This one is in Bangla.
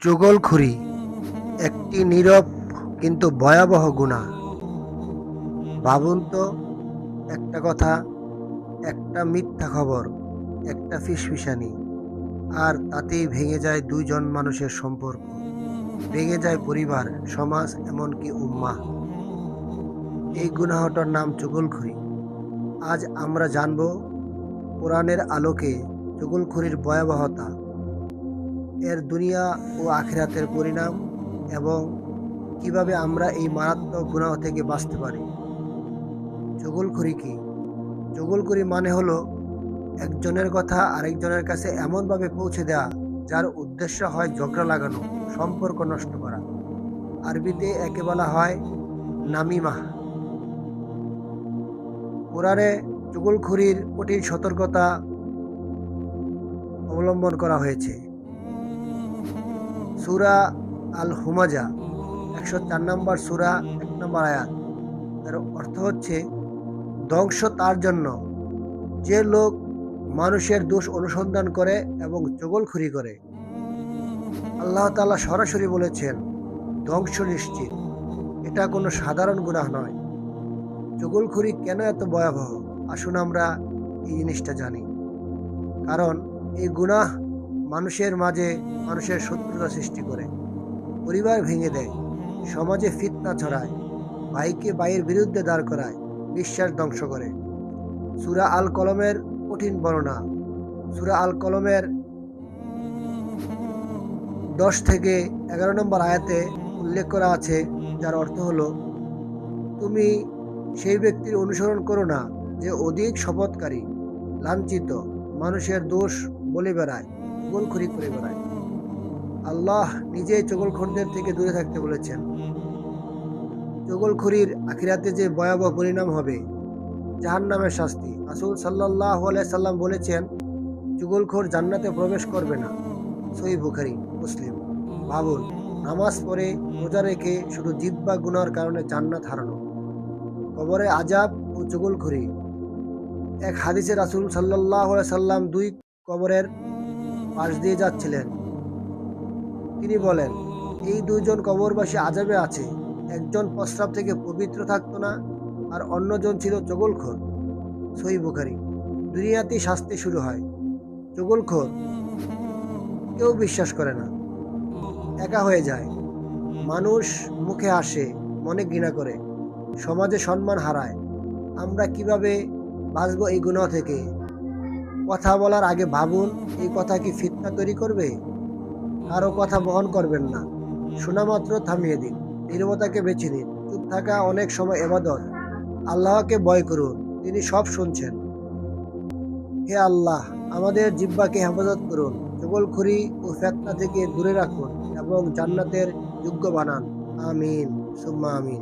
চুগলখড়ি একটি নীরব কিন্তু ভয়াবহ গুনাহ। ভাবুন তো, একটা কথা, একটা মিথ্যা খবর, একটা ফিসফিসানি, আর তাতেই ভেঙে যায় দুইজন মানুষের সম্পর্ক, ভেঙে যায় পরিবার, সমাজ, এমনকি উম্মাহ। এই গুনাহটার নাম চুগলখড়ি। আজ আমরা জানব কোরআনের আলোকে চুগলখড়ির ভয়াবহতা, এর দুনিয়া ও আখিরাতের পরিণাম, এবং কিভাবে আমরা এই মারাত্মক গুনাহ থেকে বাঁচতে পারি। চুগলখড়ি কি? চুগলখড়ি মানে হলো একজনের কথা আরেকজনের কাছে এমনভাবে পৌঁছে দেওয়া যার উদ্দেশ্য হয় ঝগড়া লাগানো, সম্পর্ক নষ্ট করা। আরবিতে একে বলা হয় নামিমাহ। কোরআনে চুগলখড়ির কঠিন সতর্কতা অবলম্বন করা হয়েছে। সূরা আল হুমাজা 104 নম্বর সূরা 1 নম্বর আয়াত। এর অর্থ হচ্ছে, ধ্বংস তার জন্য যে লোক মানুষের দোষ অনুসন্ধান করে এবং চুগলখড়ি করে। আল্লাহ তাআলা সরাসরি বলেছেন, ধ্বংস নিশ্চিত। এটা কোনো সাধারণ গুনাহ নয়। চুগলখড়ি কেন এত ভয়াবহ? আসুন আমরা এই জিনিসটা জানি। কারণ এই গুনাহ মানুষের মাঝে মানুষের শত্রুতা সৃষ্টি করে, পরিবার ভেঙে দেয়, সমাজে ফিতনা ছড়ায়, ভাইকে ভাইয়ের বিরুদ্ধে দাঁড় করায়, বিশ্বাস ধ্বংস করে। সূরা আল কলমের কঠিন বর্ণনা। সূরা আল কলমের 10 থেকে 11 নম্বর আয়াতে উল্লেখ করা আছে, যার অর্থ হলো, তুমি সেই ব্যক্তির অনুসরণ করো না যে অধিক শপথকারী, লাঞ্ছিত, মানুষের দোষ বলে বেড়ায়, চুগলখড়ি করে বেড়ায়। আল্লাহ নিজেই চুগলখড়দের থেকে দূরে থাকতে বলেছেন। চুগলখড়ির আখিরাতে যে ভয়াবহ পরিণাম হবে, জাহান্নামের শাস্তি। রাসূল সাল্লাল্লাহু আলাইহি সাল্লাম বলেছেন, চুগলখড় জান্নাতে প্রবেশ করবে না। সহিহ বুখারী, মুসলিম। ভাবুন, নামাজ পড়ে, রোজা রেখে শুধু জিহ্বা গুনার কারণে জান্নাত হারানো। কবরে আযাব ও চুগলখড়ি। এক হাদিসে রাসূল সাল্লাল্লাহু আলাইহি সাল্লাম 2 কবরের পাশ দিয়ে যাচ্ছিলেন। তিনি বলেন, এই দুইজন কবরবাসী আযাবে আছে। একজন প্রস্রাব থেকে পবিত্র থাকতো না, আর অন্যজন ছিল চুগলখড়। সহিহ বুখারী। দুনিয়াতেই শাস্তি শুরু হয়। চুগলখড় কেউ বিশ্বাস করে না, একা হয়ে যায়। মানুষ মুখে আসে, মনে ঘৃণা করে, সমাজে সম্মান হারায়। আমরা কিভাবে বাঁচবো এই গুনাহ থেকে? কথা বলার আগে ভাবুন, এই কথা কি ফিতনা তৈরি করবে? কারো কথা বহন করবেন না। শোনা মাত্র থামিয়ে দিন। নীরবতাকে বেছে নিন। চুপ থাকা অনেক সময় ইবাদত। আল্লাহকে ভয় করুন, তিনি সব শুনছেন। হে আল্লাহ, আমাদের জিহ্বাকে হেফাজত করুন, চুগলখড়ি ও ফিতনা থেকে দূরে রাখুন এবং জান্নাতের যোগ্য বানান। আমিন সুম্মা আমিন।